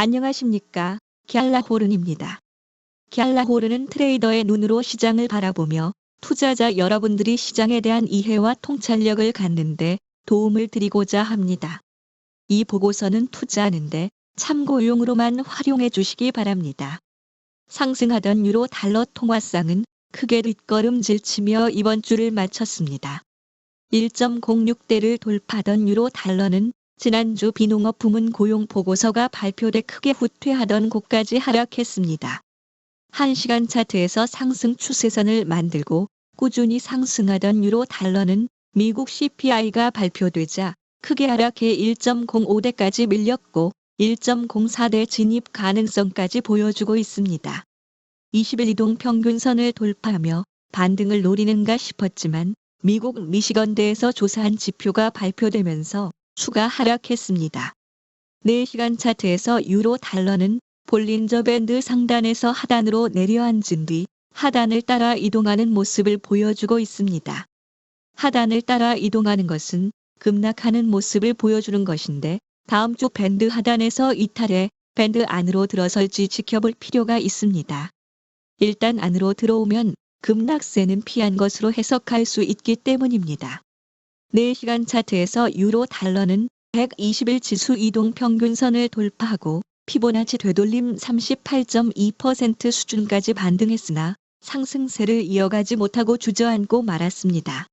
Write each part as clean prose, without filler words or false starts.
안녕하십니까. 갤라호른입니다. 갤라호른은 트레이더의 눈으로 시장을 바라보며 투자자 여러분들이 시장에 대한 이해와 통찰력을 갖는데 도움을 드리고자 합니다. 이 보고서는 투자하는데 참고용으로만 활용해 주시기 바랍니다. 상승하던 유로 달러 통화상은 크게 뒷걸음질치며 이번 주를 마쳤습니다. 1.06대를 돌파하던 유로 달러는 지난주 비농업 부문 고용 보고서가 발표돼 크게 후퇴하던 곳까지 하락했습니다. 1시간 차트에서 상승 추세선을 만들고 꾸준히 상승하던 유로 달러는 미국 CPI가 발표되자 크게 하락해 1.05대까지 밀렸고 1.04대 진입 가능성까지 보여주고 있습니다. 20일 이동 평균선을 돌파하며 반등을 노리는가 싶었지만 미국 미시건대에서 조사한 지표가 발표되면서 추가 하락했습니다. 4시간 차트에서 유로 달러는 볼린저 밴드 상단에서 하단으로 내려앉은 뒤 하단을 따라 이동하는 모습을 보여주고 있습니다. 하단을 따라 이동하는 것은 급락하는 모습을 보여주는 것인데 다음 주 밴드 하단에서 이탈해 밴드 안으로 들어설지 지켜볼 필요가 있습니다. 일단 안으로 들어오면 급락세는 피한 것으로 해석할 수 있기 때문입니다. 4시간 차트에서 유로 달러는 120일 지수 이동 평균선을 돌파하고 피보나치 되돌림 38.2% 수준까지 반등했으나 상승세를 이어가지 못하고 주저앉고 말았습니다.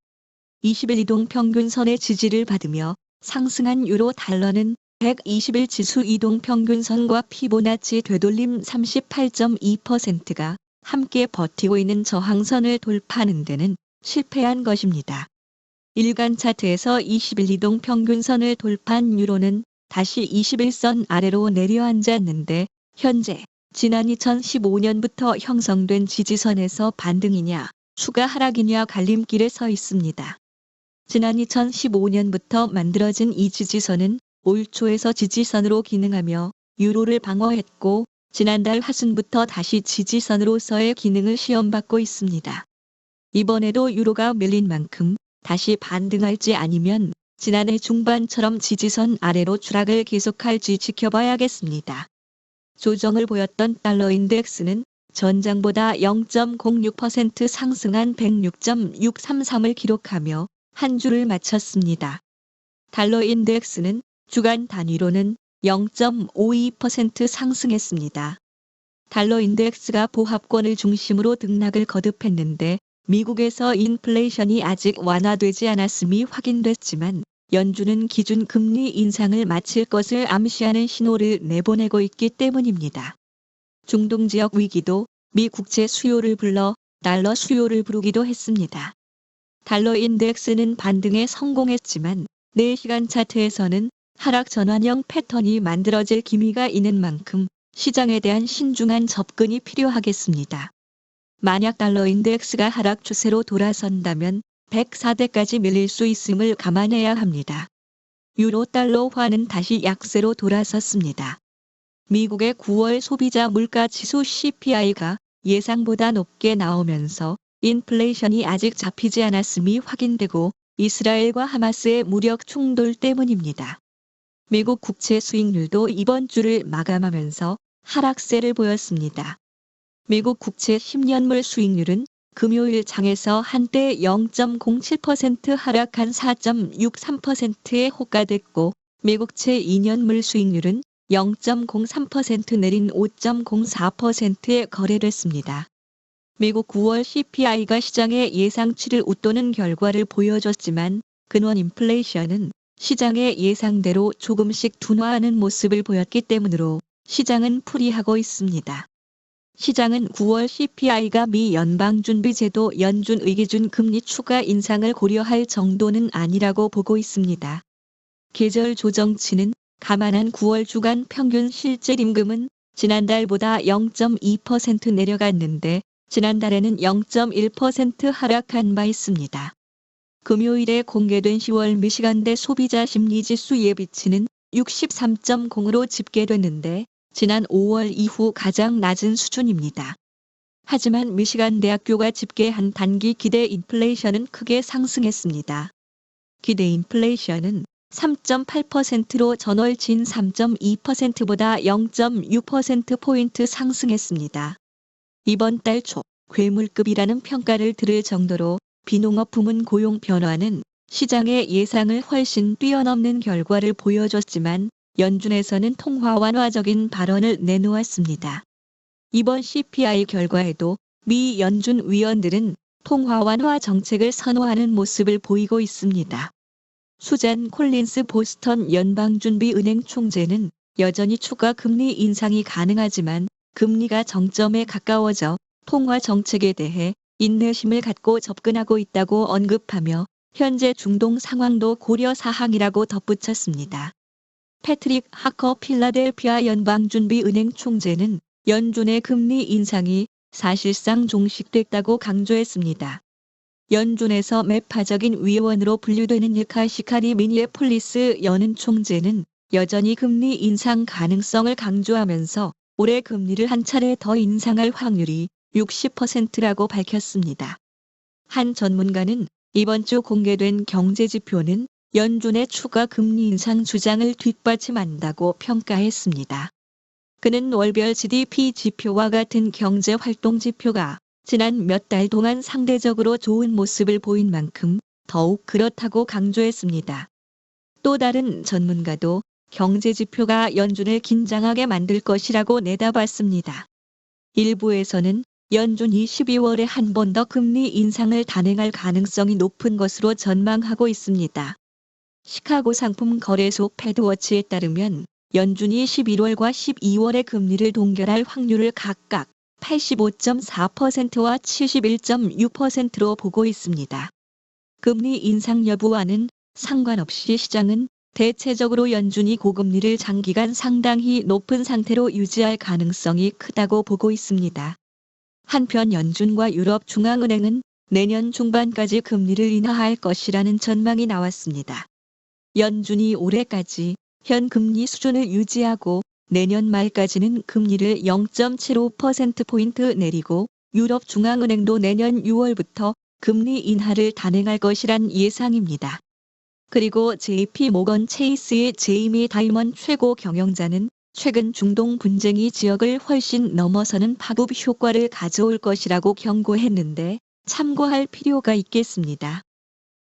20일 이동 평균선의 지지를 받으며 상승한 유로 달러는 120일 지수 이동 평균선과 피보나치 되돌림 38.2%가 함께 버티고 있는 저항선을 돌파하는 데는 실패한 것입니다. 일간 차트에서 20일 이동 평균선을 돌파한 유로는 다시 21선 아래로 내려앉았는데 현재 지난 2015년부터 형성된 지지선에서 반등이냐 추가 하락이냐 갈림길에 서 있습니다. 지난 2015년부터 만들어진 이 지지선은 올 초에서 지지선으로 기능하며 유로를 방어했고 지난달 하순부터 다시 지지선으로서의 기능을 시험받고 있습니다. 이번에도 유로가 밀린 만큼 다시 반등할지 아니면 지난해 중반처럼 지지선 아래로 추락을 계속할지 지켜봐야겠습니다. 조정을 보였던 달러 인덱스는 전장보다 0.06% 상승한 106.633을 기록하며 한 주를 마쳤습니다. 달러 인덱스는 주간 단위로는 0.52% 상승했습니다. 달러 인덱스가 보합권을 중심으로 등락을 거듭했는데 미국에서 인플레이션이 아직 완화되지 않았음이 확인됐지만 연준은 기준 금리 인상을 마칠 것을 암시하는 신호를 내보내고 있기 때문입니다. 중동 지역 위기도 미 국채 수요를 불러 달러 수요를 부르기도 했습니다. 달러 인덱스는 반등에 성공했지만 4시간 차트에서는 하락 전환형 패턴이 만들어질 기미가 있는 만큼 시장에 대한 신중한 접근이 필요하겠습니다. 만약 달러 인덱스가 하락 추세로 돌아선다면 104대까지 밀릴 수 있음을 감안해야 합니다. 유로 달러화는 다시 약세로 돌아섰습니다. 미국의 9월 소비자 물가 지수 CPI가 예상보다 높게 나오면서 인플레이션이 아직 잡히지 않았음이 확인되고 이스라엘과 하마스의 무력 충돌 때문입니다. 미국 국채 수익률도 이번 주를 마감하면서 하락세를 보였습니다. 미국 국채 10년물 수익률은 금요일 장에서 한때 0.07% 하락한 4.63%에 호가됐고 미국채 2년물 수익률은 0.03% 내린 5.04%에 거래됐습니다. 미국 9월 CPI가 시장의 예상치를 웃도는 결과를 보여줬지만 근원 인플레이션은 시장의 예상대로 조금씩 둔화하는 모습을 보였기 때문으로 시장은 풀이하고 있습니다. 시장은 9월 CPI가 미 연방준비제도 연준의 기준 금리 추가 인상을 고려할 정도는 아니라고 보고 있습니다. 계절 조정치는 감안한 9월 주간 평균 실질임금은 지난달보다 0.2% 내려갔는데 지난달에는 0.1% 하락한 바 있습니다. 금요일에 공개된 10월 미시간대 소비자 심리지수 예비치는 63.0으로 집계됐는데 지난 5월 이후 가장 낮은 수준입니다. 하지만 미시간 대학교가 집계한 단기 기대 인플레이션은 크게 상승했습니다. 기대 인플레이션은 3.8%로 전월 진 3.2%보다 0.6%포인트 상승했습니다. 이번 달 초 괴물급이라는 평가를 들을 정도로 비농업 부문 고용 변화는 시장의 예상을 훨씬 뛰어넘는 결과를 보여줬지만 연준에서는 통화 완화적인 발언을 내놓았습니다. 이번 CPI 결과에도 미 연준 위원들은 통화 완화 정책을 선호하는 모습을 보이고 있습니다. 수잔 콜린스 보스턴 연방준비은행 총재는 여전히 추가 금리 인상이 가능하지만 금리가 정점에 가까워져 통화 정책에 대해 인내심을 갖고 접근하고 있다고 언급하며 현재 중동 상황도 고려 사항이라고 덧붙였습니다. 패트릭 하커 필라델피아 연방준비은행 총재는 연준의 금리 인상이 사실상 종식됐다고 강조했습니다. 연준에서 매파적인 위원으로 분류되는 르카시카리 미니애폴리스 연은 총재는 여전히 금리 인상 가능성을 강조하면서 올해 금리를 한 차례 더 인상할 확률이 60%라고 밝혔습니다. 한 전문가는 이번 주 공개된 경제지표는 연준의 추가 금리 인상 주장을 뒷받침한다고 평가했습니다. 그는 월별 GDP 지표와 같은 경제활동 지표가 지난 몇 달 동안 상대적으로 좋은 모습을 보인 만큼 더욱 그렇다고 강조했습니다. 또 다른 전문가도 경제지표가 연준을 긴장하게 만들 것이라고 내다봤습니다. 일부에서는 연준이 12월에 한 번 더 금리 인상을 단행할 가능성이 높은 것으로 전망하고 있습니다. 시카고 상품 거래소 패드워치에 따르면 연준이 11월과 12월에 금리를 동결할 확률을 각각 85.4%와 71.6%로 보고 있습니다. 금리 인상 여부와는 상관없이 시장은 대체적으로 연준이 고금리를 장기간 상당히 높은 상태로 유지할 가능성이 크다고 보고 있습니다. 한편 연준과 유럽중앙은행은 내년 중반까지 금리를 인하할 것이라는 전망이 나왔습니다. 연준이 올해까지 현 금리 수준을 유지하고 내년 말까지는 금리를 0.75%포인트 내리고 유럽중앙은행도 내년 6월부터 금리 인하를 단행할 것이란 예상입니다. 그리고 JP 모건 체이스의 제이미 다이먼 최고 경영자는 최근 중동 분쟁이 지역을 훨씬 넘어서는 파급 효과를 가져올 것이라고 경고했는데 참고할 필요가 있겠습니다.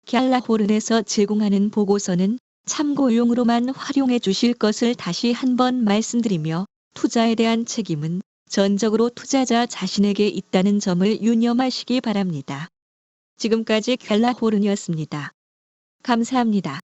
갤라호른에서 제공하는 보고서는 참고용으로만 활용해 주실 것을 다시 한번 말씀드리며 투자에 대한 책임은 전적으로 투자자 자신에게 있다는 점을 유념하시기 바랍니다. 지금까지 갤라호른이었습니다. 감사합니다.